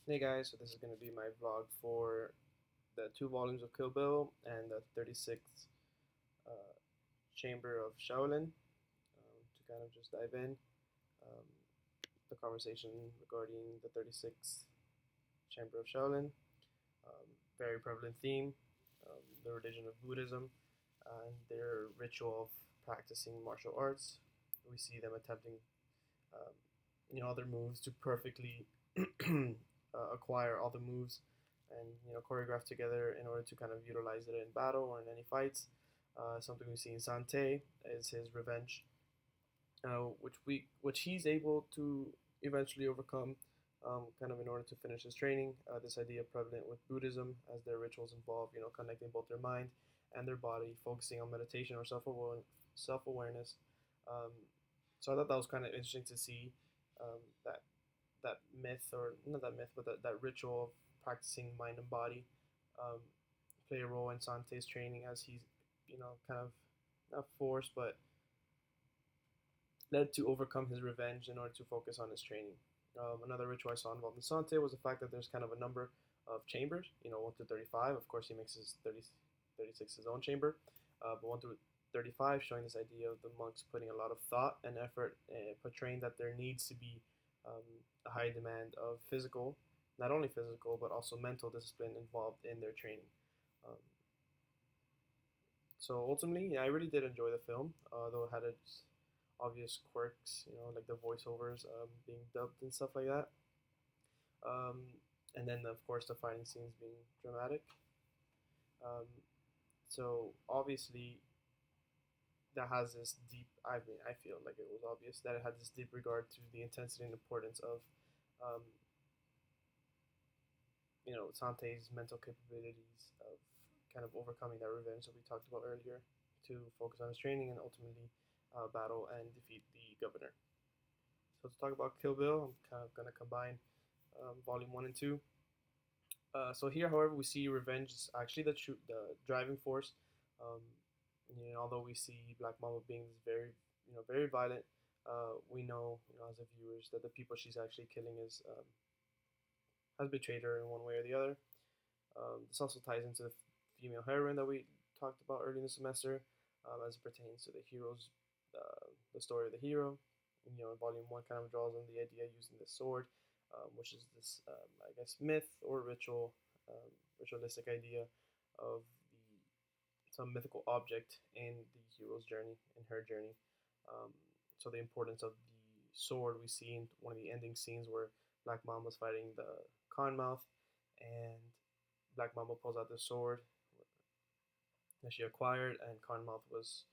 Hey guys, so this is going to be my vlog for the two volumes of Kill Bill and the 36th uh, Chamber of Shaolin. To kind of just dive in, um, the conversation regarding the 36th Chamber of Shaolin, very prevalent theme, the religion of Buddhism, and their ritual of practicing martial arts. We see them attempting, um, all their moves to perfectly acquire all the moves and choreograph together in order to kind of utilize it in battle or in any fights. Something we see in Sante is his revenge, which he's able to eventually overcome, kind of in order to finish his training. This idea prevalent with Buddhism, as their rituals involve connecting both their mind and their body, focusing on meditation or self awareness. Um, so I thought that was kind of interesting to see, that myth, or not that myth, but that ritual of practicing mind and body, um, play a role in Sante's training, as he's kind of not forced but led to overcome his revenge in order to focus on his training. Another ritual I saw involved in Sante was the fact that there's kind of a number of chambers, 1 through 35. Of course, he makes his 36 his own chamber, but 1 through 35 showing this idea of the monks putting a lot of thought and effort, portraying that there needs to be, a high demand of physical, not only physical, but also mental discipline involved in their training. Um, so ultimately, yeah, I really did enjoy the film, though it had its obvious quirks, like the voiceovers, being dubbed and stuff like that. Um, and then, of course, the fighting scenes being dramatic. Um, so obviously, that has this deep. I mean, I feel like it was obvious that it had this deep regard to the intensity and importance of, um, Sante's mental capabilities of kind of overcoming that revenge that we talked about earlier, to focus on his training and ultimately battle and defeat the governor. So to talk about Kill Bill, I'm kind of going to combine, volume one and two. So here, however, we see revenge is actually the driving force. Um, although we see Black Mama being this very very violent, we know, as a viewers, that the people she's actually killing is, has betrayed her in one way or the other. This also ties into the female heroine that we talked about early in the semester, as it pertains to the story of the hero. Volume one kind of draws on the idea using the sword, which is this, I guess, myth or ritualistic idea of some mythical object in the hero's journey, in her journey. Um, so the importance of the sword we see in one of the ending scenes where Black Mamba's fighting the Conmouth, and Black Mamba pulls out the sword that she acquired, and Conmouth was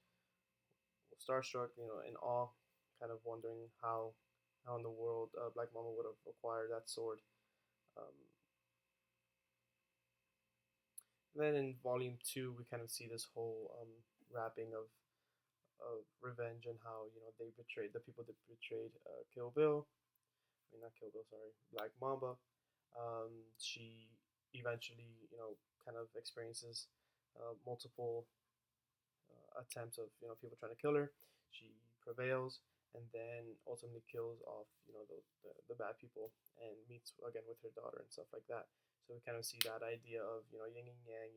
starstruck, in awe, kind of wondering how in the world, Black Mamba would have acquired that sword. Um, then in volume two, we kind of see this whole, wrapping of revenge, and how they betrayed the people that betrayed, Kill Bill. I mean, not Kill Bill, sorry, Black Mamba. She eventually, kind of experiences, multiple, attempts of people trying to kill her. She prevails, and then ultimately kills off the bad people, and meets again with her daughter and stuff like that. So we kind of see that idea of yin and yang.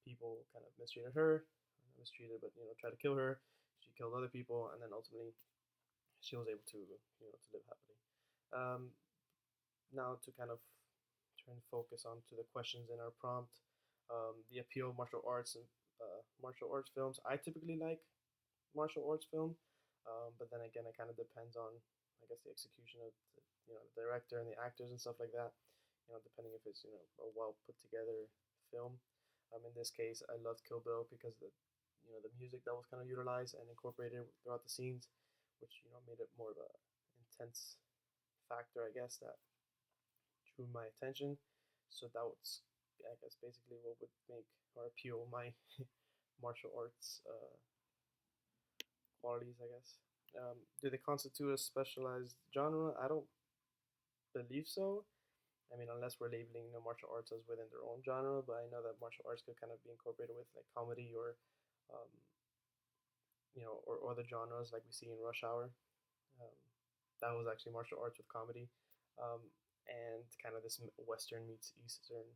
People kind of mistreated her, not mistreated, but try to kill her. She killed other people, and then ultimately she was able to live happily. Um, Now to kind of turn focus onto the questions in our prompt, the appeal of martial arts and, martial arts films. I typically like martial arts film, but then again, it kind of depends on, I guess, the execution of the director and the actors and stuff like that. Depending if it's a well put together film. In this case, I loved Kill Bill because the music that was kind of utilized and incorporated throughout the scenes, which made it more of a intense factor, I guess, that drew my attention. So that was, I guess, basically what would make or appeal my martial arts, qualities, I guess. Do they constitute a specialized genre? I don't believe so. I mean, unless we're labeling martial arts as within their own genre, but I know that martial arts could kind of be incorporated with like comedy, or, um, or other genres like we see in Rush Hour. Um, that was actually martial arts with comedy, um, and kind of this Western meets Eastern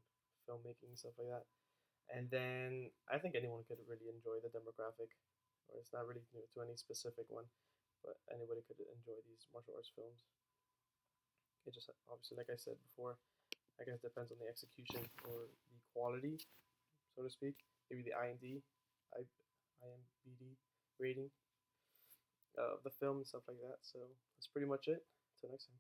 filmmaking, stuff like that. And then I think anyone could really enjoy the demographic, or it's not really to any specific one, but anybody could enjoy these martial arts films. It just obviously, like I said before, I guess it depends on the execution or the quality, so to speak. Maybe the IMDb rating of the film and stuff like that. So that's pretty much it. Until next time.